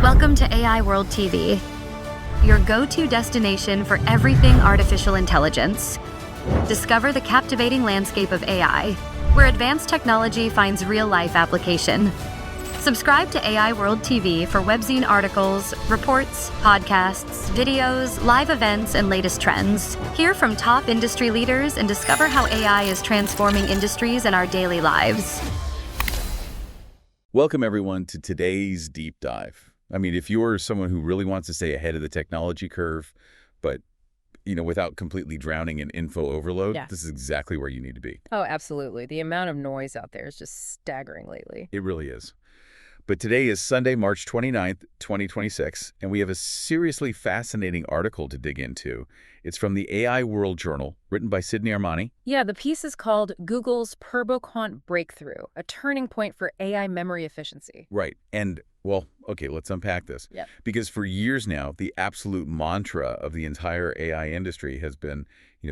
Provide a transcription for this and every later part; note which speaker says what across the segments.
Speaker 1: Welcome to AI World TV, your go-to destination for everything artificial intelligence. Discover the captivating landscape of AI, where advanced technology finds real-life application. Subscribe to AI World TV for webzine articles, reports, podcasts, videos, live events, and latest trends. Hear from top industry leaders and discover how AI is transforming industries and our daily lives.
Speaker 2: Welcome, everyone, to today's deep dive. I mean, if you're someone who really wants to stay ahead of the technology curve, but, without completely drowning in info overload, This is exactly where you need to be.
Speaker 3: Oh, absolutely. The amount of noise out there is just staggering lately.
Speaker 2: It really is. But today is Sunday, March 29th, 2026, and we have a seriously fascinating article to dig into. It's from the AI World Journal, written by Sydney Armani.
Speaker 3: Yeah, the piece is called Google's TurboQuant Breakthrough, a turning point for AI memory efficiency.
Speaker 2: Right. And, well, okay, let's unpack this.
Speaker 3: Yep.
Speaker 2: Because for years now, the absolute mantra of the entire AI industry has been,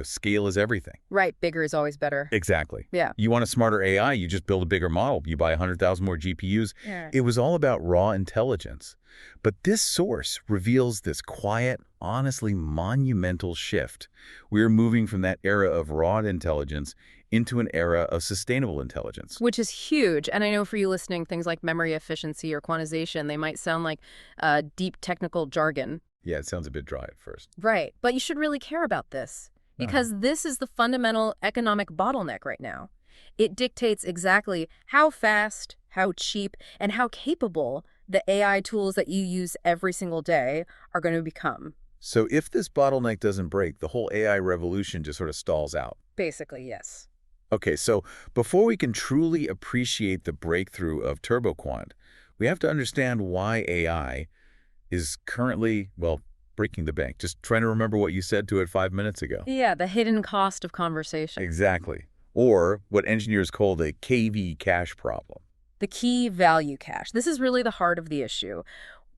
Speaker 2: scale is everything.
Speaker 3: Right, bigger is always better.
Speaker 2: Exactly.
Speaker 3: Yeah.
Speaker 2: You want a smarter AI, you just build a bigger model. You buy 100,000 more GPUs.
Speaker 3: Yeah.
Speaker 2: It was all about raw intelligence. But this source reveals this quiet, honestly monumental shift. We're moving from that era of raw intelligence into an era of sustainable intelligence.
Speaker 3: Which is huge. And I know for you listening, things like memory efficiency or quantization, they might sound like deep technical jargon.
Speaker 2: Yeah, it sounds a bit dry at first.
Speaker 3: Right. But you should really care about this, because this is the fundamental economic bottleneck right now. It dictates exactly how fast, how cheap, and how capable the AI tools that you use every single day are going to become.
Speaker 2: So if this bottleneck doesn't break, the whole AI revolution just sort of stalls out.
Speaker 3: Basically, yes.
Speaker 2: Okay, so before we can truly appreciate the breakthrough of TurboQuant, we have to understand why AI is currently, breaking the bank. Just trying to remember what you said to it 5 minutes ago.
Speaker 3: Yeah, the hidden cost of conversation.
Speaker 2: Exactly. Or what engineers call the KV cache problem.
Speaker 3: The key value cache. This is really the heart of the issue.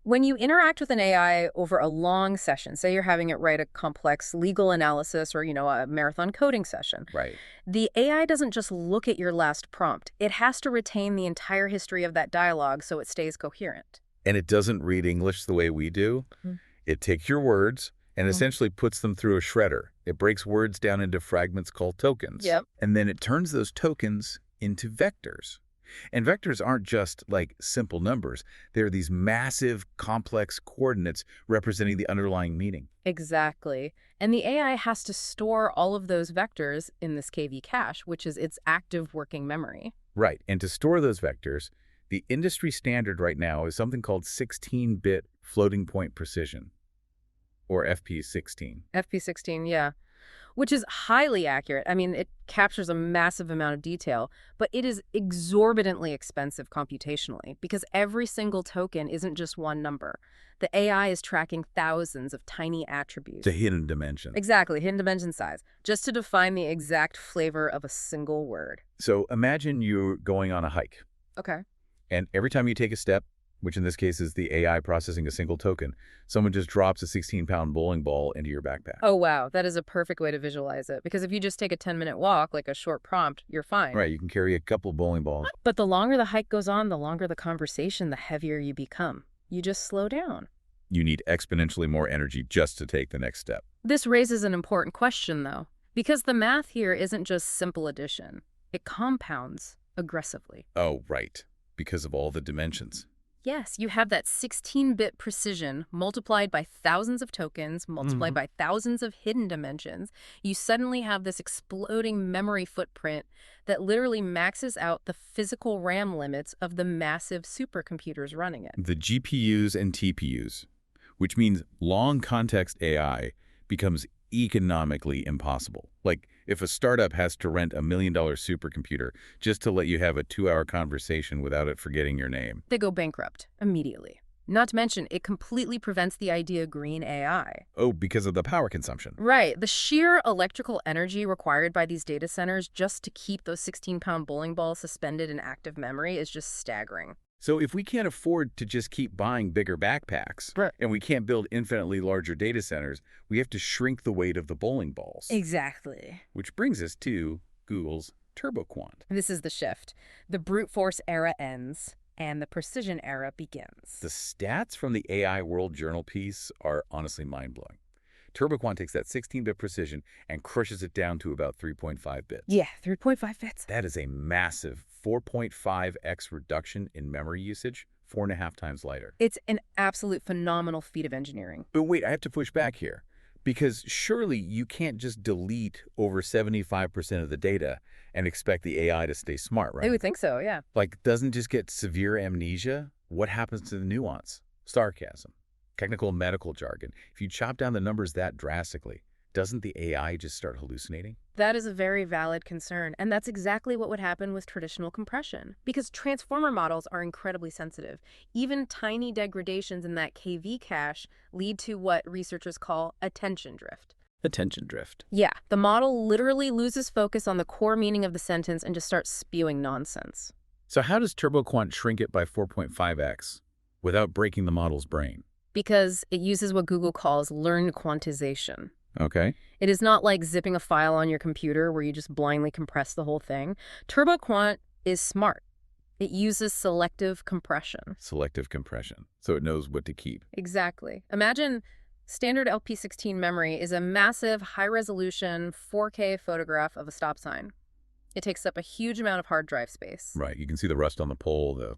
Speaker 3: When you interact with an AI over a long session, say you're having it write a complex legal analysis or, a marathon coding session,
Speaker 2: Right.
Speaker 3: the AI doesn't just look at your last prompt. It has to retain the entire history of that dialogue so it stays coherent.
Speaker 2: And it doesn't read English the way we do. It takes your words and essentially puts them through a shredder. It breaks words down into fragments called tokens.
Speaker 3: Yep.
Speaker 2: And then it turns those tokens into vectors. And vectors aren't just like simple numbers. They're these massive, complex coordinates representing the underlying meaning.
Speaker 3: Exactly. And the AI has to store all of those vectors in this KV cache, which is its active working memory.
Speaker 2: Right. And to store those vectors, the industry standard right now is something called 16-bit floating point precision, or FP16.
Speaker 3: FP16, yeah. Which is highly accurate. I mean, it captures a massive amount of detail, but it is exorbitantly expensive computationally because every single token isn't just one number. The AI is tracking thousands of tiny attributes.
Speaker 2: The hidden dimension.
Speaker 3: Exactly, hidden dimension size, just to define the exact flavor of a single word.
Speaker 2: So imagine you're going on a hike,
Speaker 3: Okay.
Speaker 2: and every time you take a step, which in this case is the AI processing a single token, someone just drops a 16-pound bowling ball into your backpack.
Speaker 3: Oh, wow. That is a perfect way to visualize it. Because if you just take a 10-minute walk, like a short prompt, you're fine.
Speaker 2: Right, you can carry a couple bowling balls.
Speaker 3: But the longer the hike goes on, the longer the conversation, the heavier you become. You just slow down.
Speaker 2: You need exponentially more energy just to take the next step.
Speaker 3: This raises an important question, though, because the math here isn't just simple addition. It compounds aggressively.
Speaker 2: Oh, right, because of all the dimensions.
Speaker 3: Yes, you have that 16-bit precision multiplied by thousands of tokens, multiplied by thousands of hidden dimensions. You suddenly have this exploding memory footprint that literally maxes out the physical RAM limits of the massive supercomputers running it.
Speaker 2: The GPUs and TPUs, which means long context AI, becomes economically impossible. Like if a startup has to rent $1 million supercomputer just to let you have a 2-hour conversation without it forgetting your name.
Speaker 3: They go bankrupt immediately. Not to mention, it completely prevents the idea of green AI.
Speaker 2: Oh, because of the power consumption.
Speaker 3: Right. The sheer electrical energy required by these data centers just to keep those 16-pound bowling balls suspended in active memory is just staggering.
Speaker 2: So if we can't afford to just keep buying bigger backpacks,
Speaker 3: Right.
Speaker 2: and we can't build infinitely larger data centers, we have to shrink the weight of the bowling balls.
Speaker 3: Exactly.
Speaker 2: Which brings us to Google's TurboQuant.
Speaker 3: This is the shift. The brute force era ends. and the precision era begins.
Speaker 2: The stats from the AI World Journal piece are honestly mind-blowing. TurboQuant takes that 16-bit precision and crushes it down to about 3.5 bits.
Speaker 3: Yeah, 3.5 bits.
Speaker 2: That is a massive 4.5x reduction in memory usage, 4.5 times lighter.
Speaker 3: It's an absolute phenomenal feat of engineering.
Speaker 2: But wait, I have to push back here. Because surely you can't just delete over 75% of the data and expect the AI to stay smart, right?
Speaker 3: I would think so, yeah.
Speaker 2: Like, doesn't just get severe amnesia? What happens to the nuance, sarcasm, technical medical jargon? If you chop down the numbers that drastically, doesn't the AI just start hallucinating?
Speaker 3: That is a very valid concern, and that's exactly what would happen with traditional compression. Because transformer models are incredibly sensitive. Even tiny degradations in that KV cache lead to what researchers call attention drift.
Speaker 2: Attention drift.
Speaker 3: Yeah, the model literally loses focus on the core meaning of the sentence and just starts spewing nonsense.
Speaker 2: So how does TurboQuant shrink it by 4.5x without breaking the model's brain?
Speaker 3: Because it uses what Google calls learned quantization.
Speaker 2: Okay.
Speaker 3: It is not like zipping a file on your computer where you just blindly compress the whole thing. TurboQuant is smart. It uses selective compression.
Speaker 2: Selective compression. So it knows what to keep.
Speaker 3: Exactly. Imagine standard LP16 memory is a massive, high-resolution 4K photograph of a stop sign. It takes up a huge amount of hard drive space.
Speaker 2: Right. You can see the rust on the pole, the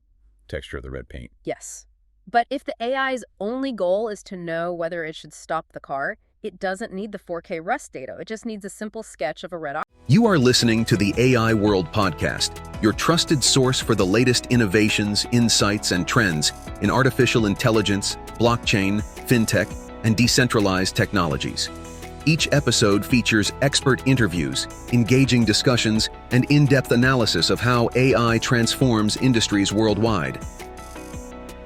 Speaker 2: texture of the red paint.
Speaker 3: Yes. But if the AI's only goal is to know whether it should stop the car, it doesn't need the 4K rust data. It just needs a simple sketch of a red object.
Speaker 4: You are listening to the AI World Podcast, your trusted source for the latest innovations, insights, and trends in artificial intelligence, blockchain, fintech, and decentralized technologies. Each episode features expert interviews, engaging discussions, and in-depth analysis of how AI transforms industries worldwide.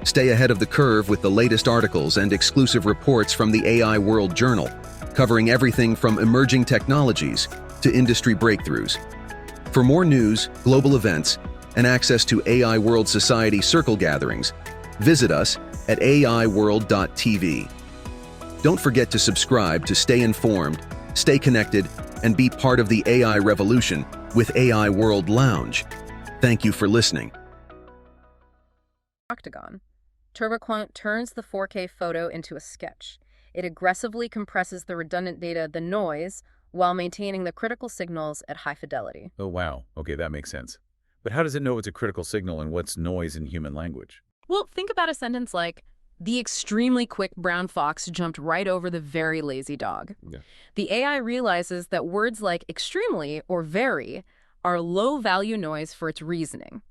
Speaker 4: Stay ahead of the curve with the latest articles and exclusive reports from the AI World Journal, covering everything from emerging technologies to industry breakthroughs. For more news, global events, and access to AI World Society circle gatherings, visit us at aiworld.tv. Don't forget to subscribe to stay informed, stay connected, and be part of the AI revolution with AI World Lounge. Thank you for listening.
Speaker 3: Octagon. TurboQuant turns the 4K photo into a sketch. It aggressively compresses the redundant data, the noise, while maintaining the critical signals at high fidelity.
Speaker 2: Oh, wow. Okay, that makes sense. But how does it know it's a critical signal and what's noise in human language?
Speaker 3: Well, think about a sentence like, "The extremely quick brown fox jumped right over the very lazy dog."
Speaker 2: Yeah.
Speaker 3: The AI realizes that words like extremely or very are low-value noise for its reasoning.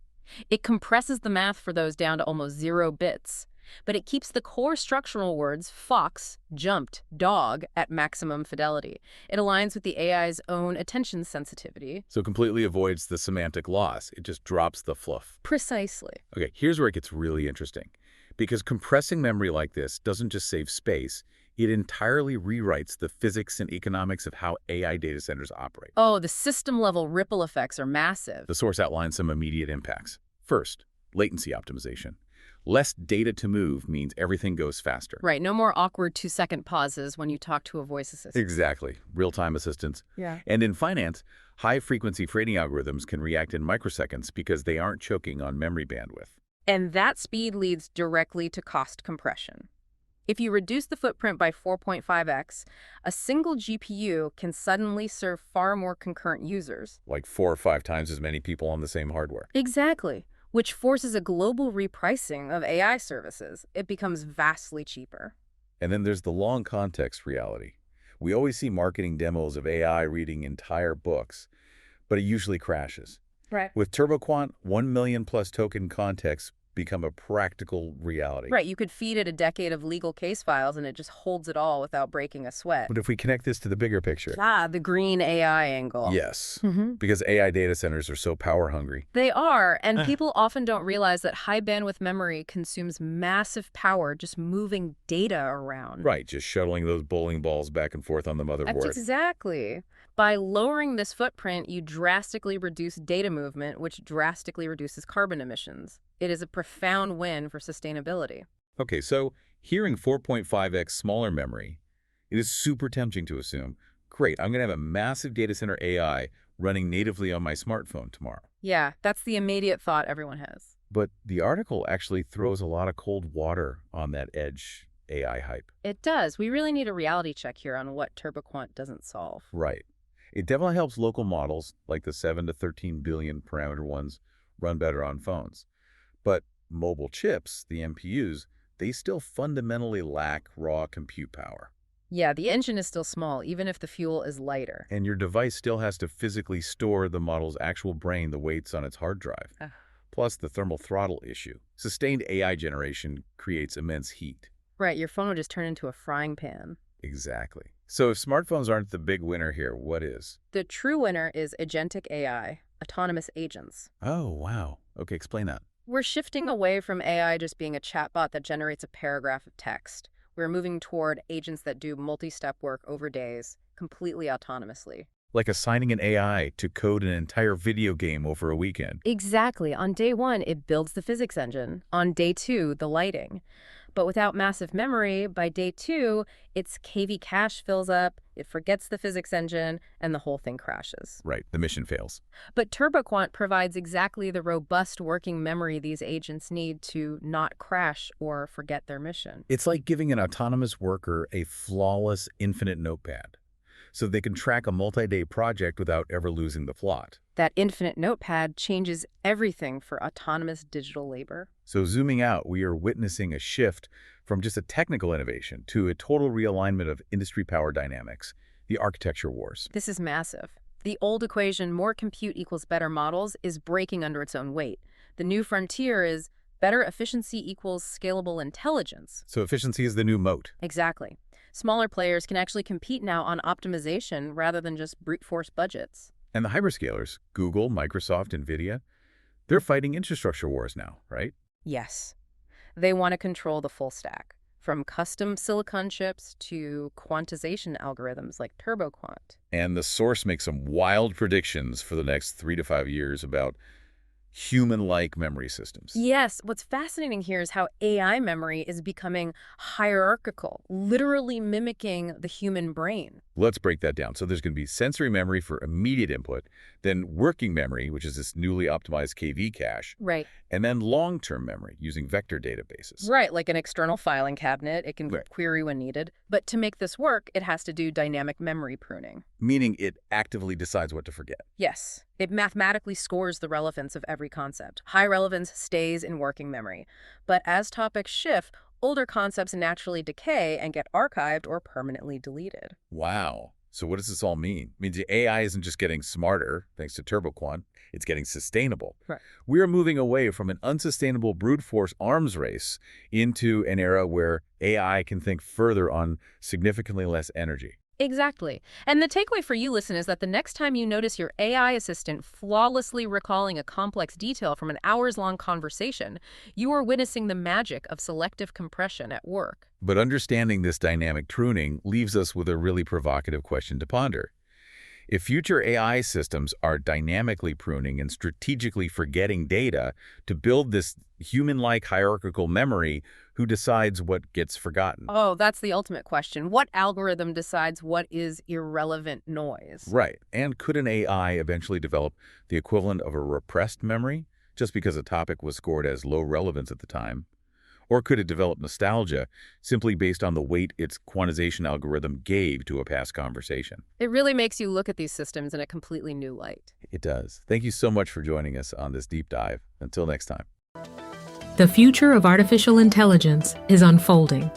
Speaker 3: It compresses the math for those down to almost 0 bits, but it keeps the core structural words fox, jumped, dog at maximum fidelity. It aligns with the AI's own attention sensitivity.
Speaker 2: So completely avoids the semantic loss. It just drops the fluff.
Speaker 3: Precisely.
Speaker 2: Okay, here's where it gets really interesting. Because compressing memory like this doesn't just save space, it entirely rewrites the physics and economics of how AI data centers operate.
Speaker 3: Oh, the system-level ripple effects are massive.
Speaker 2: The source outlines some immediate impacts. First, latency optimization. Less data to move means everything goes faster.
Speaker 3: Right, no more awkward 2-second pauses when you talk to a voice assistant.
Speaker 2: Exactly. Real-time assistance.
Speaker 3: Yeah.
Speaker 2: And in finance, high-frequency trading algorithms can react in microseconds because they aren't choking on memory bandwidth.
Speaker 3: And that speed leads directly to cost compression. If you reduce the footprint by 4.5x, a single GPU can suddenly serve far more concurrent users.
Speaker 2: Like 4 or 5 times as many people on the same hardware.
Speaker 3: Exactly, which forces a global repricing of AI services. It becomes vastly cheaper.
Speaker 2: And then there's the long context reality. We always see marketing demos of AI reading entire books, but it usually crashes.
Speaker 3: Right.
Speaker 2: With TurboQuant, 1 million plus token contexts become a practical reality.
Speaker 3: Right, you could feed it a decade of legal case files and it just holds it all without breaking a sweat.
Speaker 2: But if we connect this to the bigger picture.
Speaker 3: The green AI angle.
Speaker 2: Yes,
Speaker 3: Mm-hmm.
Speaker 2: because AI data centers are so power hungry.
Speaker 3: They are, and people often don't realize that high bandwidth memory consumes massive power just moving data around.
Speaker 2: Right, just shuttling those bowling balls back and forth on the motherboard.
Speaker 3: Exactly. By lowering this footprint, you drastically reduce data movement, which drastically reduces carbon emissions. It is a profound win for sustainability.
Speaker 2: Okay, so hearing 4.5x smaller memory, it is super tempting to assume, great, I'm going to have a massive data center AI running natively on my smartphone tomorrow.
Speaker 3: Yeah, that's the immediate thought everyone has.
Speaker 2: But the article actually throws a lot of cold water on that edge AI hype.
Speaker 3: It does. We really need a reality check here on what TurboQuant doesn't solve.
Speaker 2: Right. It definitely helps local models, like the 7 to 13 billion parameter ones, run better on phones. But mobile chips, the MPUs, they still fundamentally lack raw compute power.
Speaker 3: Yeah, the engine is still small, even if the fuel is lighter.
Speaker 2: And your device still has to physically store the model's actual brain, the weights on its hard drive. Plus the thermal throttle issue. Sustained AI generation creates immense heat.
Speaker 3: Right, your phone would just turn into a frying pan.
Speaker 2: Exactly. So if smartphones aren't the big winner here, what is?
Speaker 3: The true winner is agentic AI, autonomous agents.
Speaker 2: Oh, wow. Okay, explain that.
Speaker 3: We're shifting away from AI just being a chatbot that generates a paragraph of text. We're moving toward agents that do multi-step work over days, completely autonomously.
Speaker 2: Like assigning an AI to code an entire video game over a weekend.
Speaker 3: Exactly. On day one, it builds the physics engine. On day two, the lighting. But without massive memory, by day two, its KV cache fills up, it forgets the physics engine, and the whole thing crashes.
Speaker 2: Right, the mission fails.
Speaker 3: But TurboQuant provides exactly the robust working memory these agents need to not crash or forget their mission.
Speaker 2: It's like giving an autonomous worker a flawless infinite notepad, so they can track a multi-day project without ever losing the plot.
Speaker 3: That infinite notepad changes everything for autonomous digital labor.
Speaker 2: So zooming out, we are witnessing a shift from just a technical innovation to a total realignment of industry power dynamics, the architecture wars.
Speaker 3: This is massive. The old equation, more compute equals better models, is breaking under its own weight. The new frontier is better efficiency equals scalable intelligence.
Speaker 2: So efficiency is the new moat.
Speaker 3: Exactly. Smaller players can actually compete now on optimization rather than just brute force budgets.
Speaker 2: And the hyperscalers, Google, Microsoft, NVIDIA, they're fighting infrastructure wars now, right?
Speaker 3: Yes. They want to control the full stack, from custom silicon chips to quantization algorithms like TurboQuant.
Speaker 2: And the source makes some wild predictions for the next 3 to 5 years about human-like memory systems.
Speaker 3: Yes, what's fascinating here is how AI memory is becoming hierarchical, literally mimicking the human brain.
Speaker 2: Let's break that down. So there's going to be sensory memory for immediate input, then working memory, which is this newly optimized KV cache,
Speaker 3: Right.
Speaker 2: and then long-term memory using vector databases.
Speaker 3: Right, like an external filing cabinet, it can query when needed. But to make this work, it has to do dynamic memory pruning.
Speaker 2: Meaning it actively decides what to forget.
Speaker 3: Yes, it mathematically scores the relevance of every concept. High relevance stays in working memory. But as topics shift, older concepts naturally decay and get archived or permanently deleted.
Speaker 2: Wow. So what does this all mean? It means the AI isn't just getting smarter, thanks to TurboQuant, it's getting sustainable.
Speaker 3: Right.
Speaker 2: We are moving away from an unsustainable brute force arms race into an era where AI can think further on significantly less energy.
Speaker 3: Exactly. And the takeaway for you, listen, is that the next time you notice your AI assistant flawlessly recalling a complex detail from an hours-long conversation, you are witnessing the magic of selective compression at work.
Speaker 2: But understanding this dynamic pruning leaves us with a really provocative question to ponder. If future AI systems are dynamically pruning and strategically forgetting data to build this human-like hierarchical memory, who decides what gets forgotten?
Speaker 3: Oh, that's the ultimate question. What algorithm decides what is irrelevant noise?
Speaker 2: Right. And could an AI eventually develop the equivalent of a repressed memory just because a topic was scored as low relevance at the time? Or could it develop nostalgia simply based on the weight its quantization algorithm gave to a past conversation?
Speaker 3: It really makes you look at these systems in a completely new light.
Speaker 2: It does. Thank you so much for joining us on this deep dive. Until next time.
Speaker 5: The future of artificial intelligence is unfolding,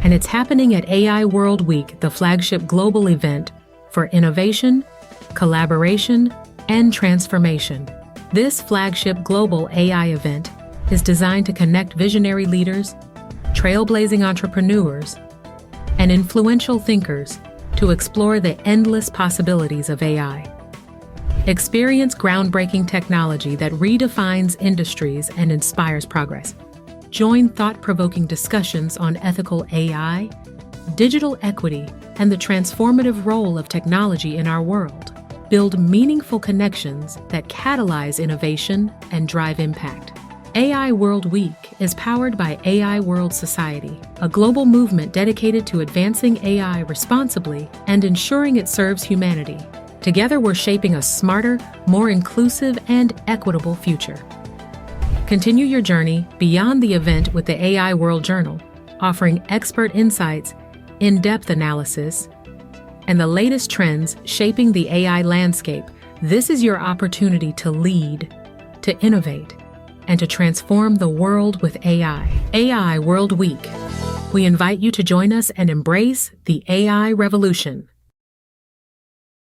Speaker 5: and it's happening at AI World Week, the flagship global event for innovation, collaboration, and transformation. This flagship global AI event is designed to connect visionary leaders, trailblazing entrepreneurs, and influential thinkers to explore the endless possibilities of AI. Experience groundbreaking technology that redefines industries and inspires progress. Join thought-provoking discussions on ethical AI, digital equity, and the transformative role of technology in our world. Build meaningful connections that catalyze innovation and drive impact. AI World Week is powered by AI World Society, a global movement dedicated to advancing AI responsibly and ensuring it serves humanity. Together, we're shaping a smarter, more inclusive, and equitable future. Continue your journey beyond the event with the AI World Journal, offering expert insights, in-depth analysis, and the latest trends shaping the AI landscape. This is your opportunity to lead, to innovate, and to transform the world with AI. AI World Week. We invite you to join us and embrace the AI revolution.